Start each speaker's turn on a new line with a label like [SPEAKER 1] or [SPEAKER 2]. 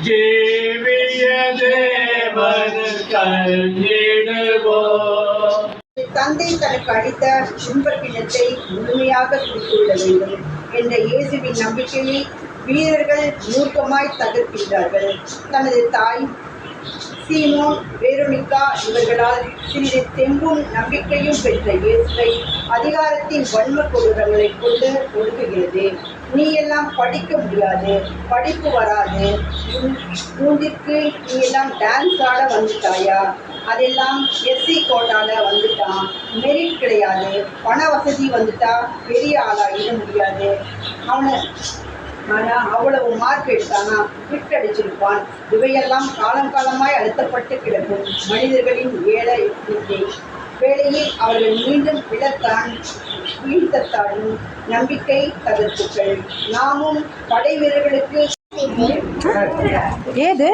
[SPEAKER 1] ஜீவிய தேவன் கண்டிடுவோம்.
[SPEAKER 2] தந்தை தனக்கு அளித்த துன்பக்கிணத்தை முழுமையாக குடித்துவிட வேண்டும் என்ற இயேசுவின் நம்பிக்கையை வீரர்கள் மூர்க்கமாய் தகர்க்கின்றார்கள். தனது தாய் சீமோன், வெரோனிகா இவர்களால் சிறிது தெம்பும் நம்பிக்கையும் பெற்ற இயேசுவை அதிகாரத்தின் வன்ம கொடூரங்களை கொண்டு ஒடுக்குகிறது. நீ எல்லாம் படிக்க முடியாது, படிப்பு வராது, ஊந்திற்கு நீ எல்லாம் டான்ஸ் ஆட வந்துட்டாயா, அதெல்லாம் எஸ்சி கோட்டால வந்துட்டான், மெரிட் கிடையாது, பண வசதி வந்துட்டா பெரிய ஆளாகிட முடியாது, ஆனால் அவ்வளவு மார்க் எடுத்தானா விட்டு அடிச்சிருப்பான். இவையெல்லாம் காலங்காலமாய் அழுத்தப்பட்டு கிடக்கும் மனிதர்களின் வேளையில் அவர்கள் மீண்டும் வீழ்த்தத்தாடும் நம்பிக்கை தகர்ப்புகள். நாமும் படை வீரர்களுக்கு
[SPEAKER 3] ஏது